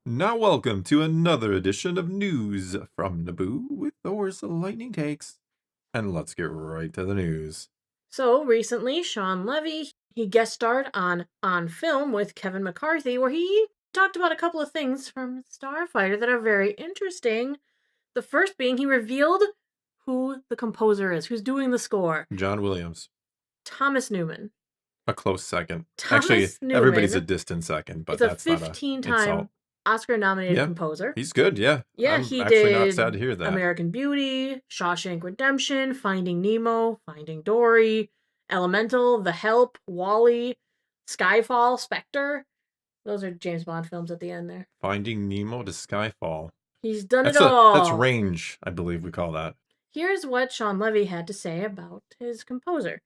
Now, welcome to another edition of News from Naboo with Thor's Lightning Takes. And let's get right to the news. So recently, Sean Levy, he guest starred on Film with Kevin McCarthy, where he talked about a couple of things from Starfighter that are very interesting. The first being he revealed who the composer is, who's doing the score. John Williams, Thomas Newman. a close second. Actually, Thomas everybody's a Newman distant second, but is a that's not a 15-time insult. Oscar-nominated Yeah, composer. he's good, yeah. Yeah, I'm he actually not sad to did hear that. American Beauty, Shawshank Redemption, Finding Nemo, Finding Dory, Elemental, The Help, Wall-E, Skyfall, Spectre. Those are James Bond films at the end there. Finding Nemo to Skyfall. He's done it That's all. range, I believe we call that. Here's what Sean Levy had to say about his composer.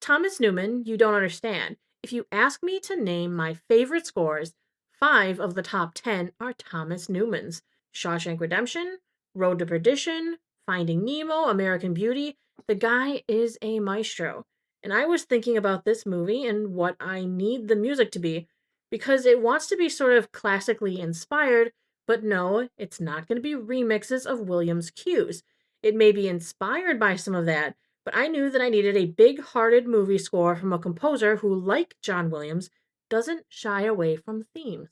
Thomas Newman, you don't understand. If you ask me to name my favorite scores, 5 of the top 10 are Thomas Newman's. Shawshank Redemption, Road to Perdition, Finding Nemo, American Beauty. The guy is a maestro. And I was thinking about this movie and what I need the music to be, because it wants to be sort of classically inspired, but no, it's not going to be remixes of Williams' cues. It may be inspired by some of that, but I knew that I needed a big-hearted movie score from a composer who, like John Williams, doesn't shy away from themes.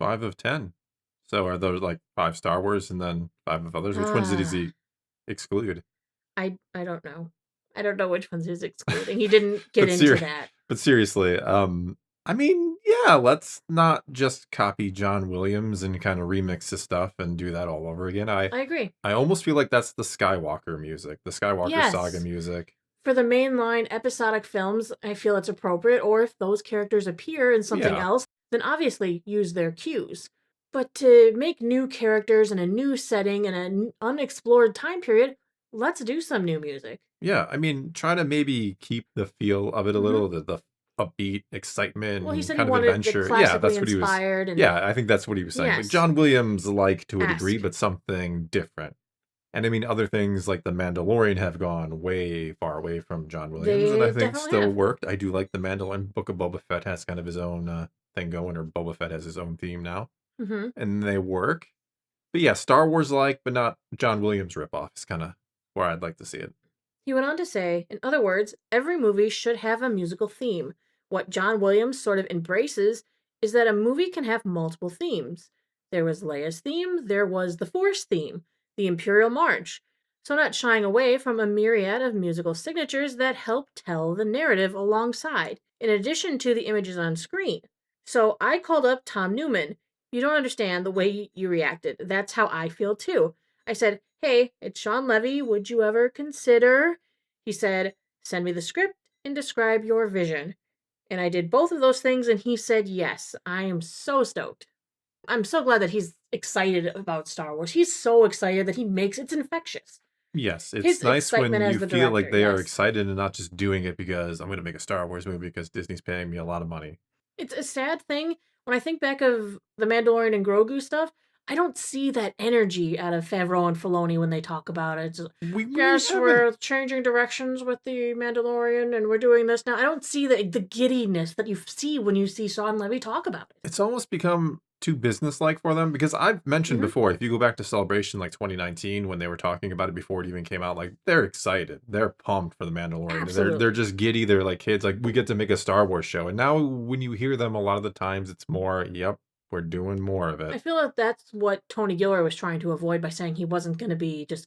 5 of 10. So are those like 5 Star Wars and then 5 of others? Which ones did Ah, he exclude? I don't know. I don't know which ones he's excluding. He didn't get But into ser- that. but seriously, I mean, yeah, let's not just copy John Williams and kind of remix his stuff and do that all over again. I I agree. I almost feel like that's the Skywalker music, the Skywalker saga Yes. music. For the mainline episodic films, I feel it's appropriate, or if those characters appear in something Yeah. else, then obviously use their cues. But to make new characters in a new setting in an unexplored time period, let's do some new music. Yeah, I mean, try to maybe keep the feel of it a hmm little, the upbeat excitement Well, he and said he kind of wanted the adventure. Yeah, classically that's what he was. inspired, and Yeah, I think that's what he was saying. Like yes, John Williams like to a degree, esque. but something different. And I mean, other things like The Mandalorian have gone way far away from John Williams, and I They think definitely still have. worked. I do like The Mandalorian. Book of Boba Fett has kind of his own thing going, or Boba Fett has his own theme now, hmm and they work. But yeah, Star Wars like, but not John Williams ripoff is kind of where I'd like to see it. He went on to say, in other words, every movie should have a musical theme. What John Williams sort of embraces is that a movie can have multiple themes. There was Leia's theme, there was the Force theme, the Imperial March. So, not shying away from a myriad of musical signatures that help tell the narrative alongside, in addition to the images on screen. So, I called up Tom Newman. You don't understand the way you reacted. That's how I feel too. I said, hey, it's Sean Levy. Would you ever consider? He said, send me the script and describe your vision. And I did both of those things, and he said, yes. I am so stoked. I'm so glad that he's excited about Star Wars. He's so excited that he makes it's infectious. Yes, it's His nice excitement when as you the feel like director, they are yes. excited and not just doing it because I'm going to make a Star Wars movie because Disney's paying me a lot of money. It's a sad thing. When I think back of the Mandalorian and Grogu stuff, I don't see that energy out of Favreau and Filoni when they talk about it. It's just, We really yes, haven't. we're changing directions with the Mandalorian and we're doing this now. I don't see the giddiness that you see when you see Sean Levy talk about it. It's almost become too business-like for them because I've mentioned hmm before, if you go back to Celebration like 2019 when they were talking about it before it even came out, like they're excited. They're pumped for the Mandalorian. They're Absolutely. just giddy. They're like kids, like we get to make a Star Wars show. And now when you hear them a lot of the times it's more, yep, we're doing more of I it. feel like that's what Tony Gilroy was trying to avoid by saying he wasn't going to be just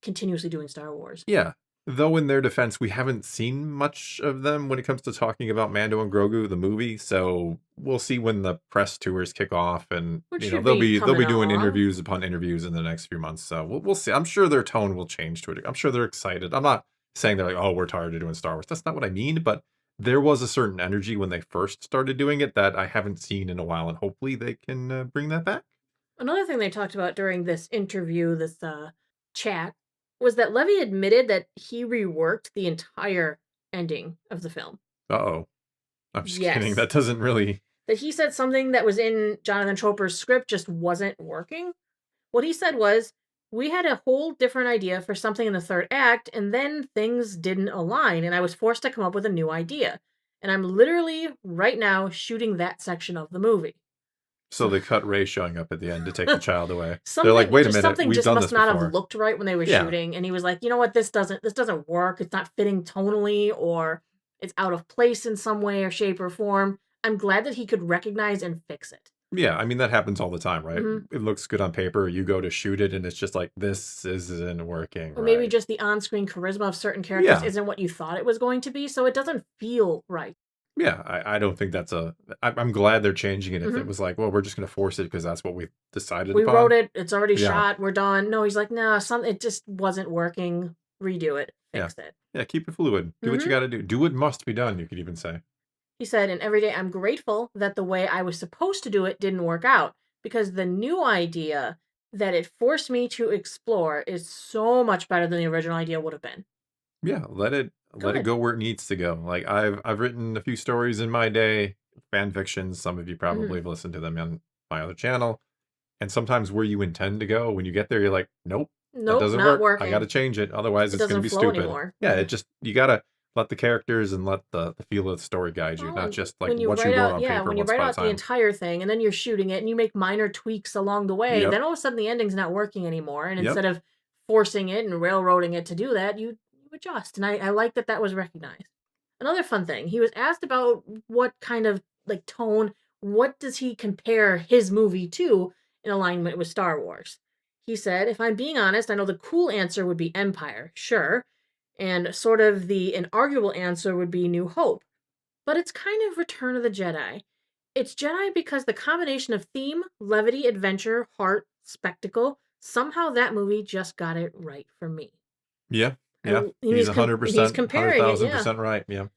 continuously doing Star Wars. Yeah. Though in their defense, we haven't seen much of them when it comes to talking about Mando and Grogu, the movie. So we'll see when the press tours kick off, and Which you know should be they'll coming be doing along. interviews upon interviews in the next few months. So we'll see. I'm sure their tone will change to it. I'm sure they're excited. I'm not saying they're like, oh, we're tired of doing Star Wars. That's not what I mean. But there was a certain energy when they first started doing it that I haven't seen in a while, and hopefully they can bring that back. Another thing they talked about during this interview, this chat, was that Levy admitted that he reworked the entire ending of the film. Uh-oh. I'm just kidding. Yes. That doesn't really. That he said something that was in Jonathan Troper's script just wasn't working. What he said was, we had a whole different idea for something in the third act, and then things didn't align, and I was forced to come up with a new idea. And I'm literally, right now, shooting that section of the movie. So they cut Ray showing up at the end to take the child away. They're like, Something wait a just minute, something we've just done must this not have before. looked right when they were Yeah. shooting, and he was like, "You know what? This doesn't work. It's not fitting tonally, or it's out of place in some way or shape or form." I'm glad that he could recognize and fix it. Yeah, I mean, that happens all the time, right? Mhm. It looks good on paper. You go to shoot it, and it's just like, this isn't working Or maybe right. just the on-screen charisma of certain characters Yeah. isn't what you thought it was going to be, so it doesn't feel right. Yeah, I don't think that's a. I'm glad they're changing it. If it Mhm. was like, well, we're just going to force it because that's what we decided We wrote upon. it, it's already Yeah, shot, we're done. No, he's like, "No, it just wasn't working. Redo it. yeah, Fix it." yeah. Keep it fluid. Do what you Mhm. got to do. Do what must be done. You could even say. He said, "And every day I'm grateful that the way I was supposed to do it didn't work out because the new idea that it forced me to explore is so much better than the original idea would have been." Yeah, let it Good. go where it needs to go. Like I've written a few stories in my day, fan fictions. Some of you Mhm. probably have listened to them on my other channel. And sometimes where you intend to go, when you get there, you're like, nope, that Nope, doesn't not work. I got to working. change it. Otherwise, It it's going to doesn't be flow stupid. anymore. Yeah, it Yeah. just, you got to let the characters and let the feel of the story guide you, Well, not and just like when you what you write wrote out, on yeah, paper when you once write upon a out the time. entire thing and then you're shooting it and you make minor tweaks along the way, Yep. then all of a sudden the ending's not working anymore. And Yep. instead of forcing it and railroading it to do that, you adjust. And I like that that was recognized. Another fun thing, he was asked about what kind of like tone, what does he compare his movie to in alignment with Star Wars? He said, "If I'm being honest, I know the cool answer would be Empire, sure. And sort of the inarguable answer would be New Hope. But it's kind of Return of the Jedi. It's Jedi because the combination of theme, levity, adventure, heart, spectacle, somehow that movie just got it right for me." Yeah. Yeah. And He's he's 100%, comparing it, yeah. 100,000% right. Yeah. No,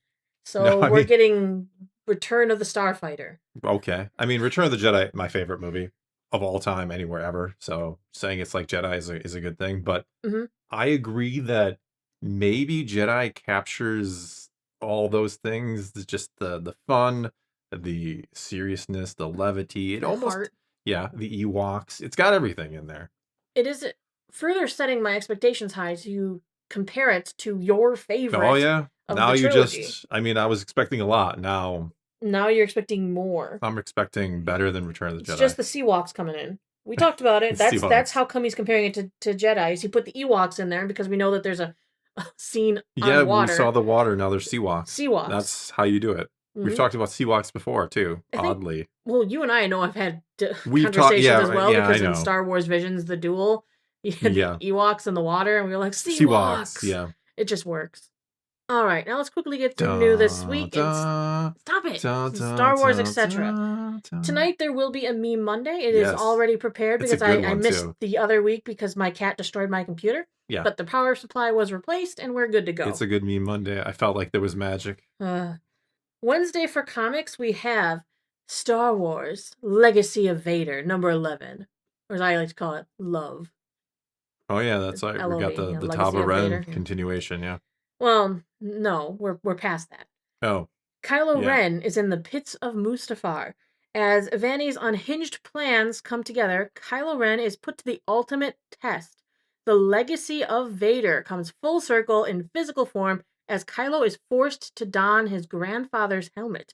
So I we're mean, getting Return of the Starfighter. okay. I mean, Return of the Jedi, my favorite movie of all time, anywhere ever. So saying it's like Jedi is a good thing. But Hmm. I agree that maybe Jedi captures all those things, just the fun, the seriousness, the levity. It The almost, heart. yeah, the Ewoks. It's got everything in there. It is further setting my expectations high to compare it to your Oh favorite yeah. of the Now you trilogy. just, I mean, I was expecting a lot. Now Now you're expecting more. I'm expecting better than Return of the It's Jedi. just the Seawalks coming in. We talked about it. It's That's Ewoks. how come he's comparing it to Jedi. Is he put the Ewoks in there because we know that there's a scene Yeah, on we saw water. the water. Now there's Seawoks. Seawalks. That's how you do it. We've Hmm. talked about Seawoks before too. I think. Oddly, Well, you and I know I've had we've talked. conversations Yeah, as well yeah, I because in know. Star Wars Visions, the duel, you had the Yeah, Ewoks in the water, and we were like Seawoks. Seawalks. Yeah. It just works. All right, now let's quickly get to new this Da week and da stop it. da da Star Wars, da etc. da da. Tonight there will be a meme Monday. It is Yes, already prepared it's a because good I one missed too. the other week because my cat destroyed my computer. Yeah, But the power supply was replaced and we're good to it's go. a good meme Monday. I felt like there was magic. Uh, Wednesday for comics, we have Star Wars Legacy of Vader, number 11. Or as I like to call it, Love. Oh yeah, that's right. We got LOV, the Legacy Tava of Ren Vader. Yeah. continuation. Yeah. Well, no, we're past that. Oh Kylo yeah. Ren is in the pits of Mustafar. As Vanny's unhinged plans come together, Kylo Ren is put to the ultimate test. The legacy of Vader comes full circle in physical form as Kylo is forced to don his grandfather's helmet.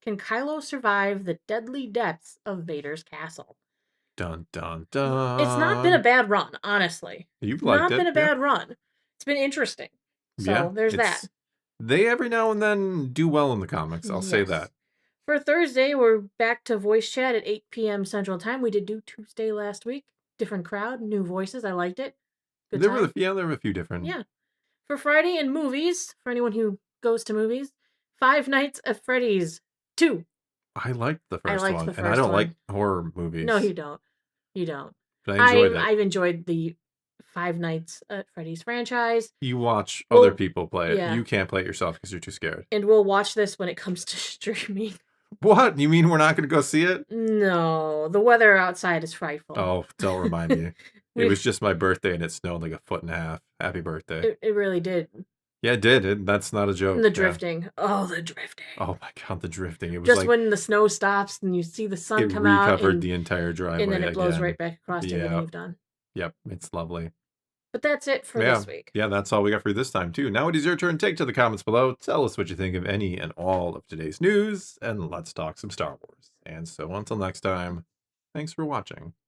Can Kylo survive the deadly depths of Vader's castle? Dun dun It's not been a dun. bad run, honestly. You've liked Not been it. a Yeah. bad run. It's been interesting. Yeah. So there's that. It's they every now and then do well in the comics. I'll say Yes. that. For Thursday, we're back to voice chat at 8 p.m. Central Time. We did do Tuesday last week. Different crowd, new voices. I liked it. Good time. There were a few different. Yeah. For Friday in movies, for anyone who goes to movies, Five Nights at Freddy's 2. I liked the I first liked one, the and I first don't like one. horror No, movies, you don't. You don't. but I enjoyed it. I've enjoyed the Five Nights at Freddy's franchise. You watch other Well, people play it. yeah. You can't play it yourself because you're too scared. And we'll watch this when it comes to streaming. What? You mean we're not going to go see it? No, the weather outside is frightful. Oh, don't remind me. It we was just my birthday and it snowed like a foot and a half. Happy birthday. it really did. Yeah, it did. That's not a And joke. the Yeah. drifting. Oh, the drifting. Oh my God, the drifting. It was Just like when the snow stops and you see the sun it come out recovered the entire and then driveway it blows again. right back across to everything Yeah. you've done. Yep. It's lovely. But that's it for Yeah. this week. Yeah, that's all we got for you this time, too. Now it is your turn. Take to the comments below. Tell us what you think of any and all of today's news, and let's talk some Star Wars. And so until next time. Thanks for watching.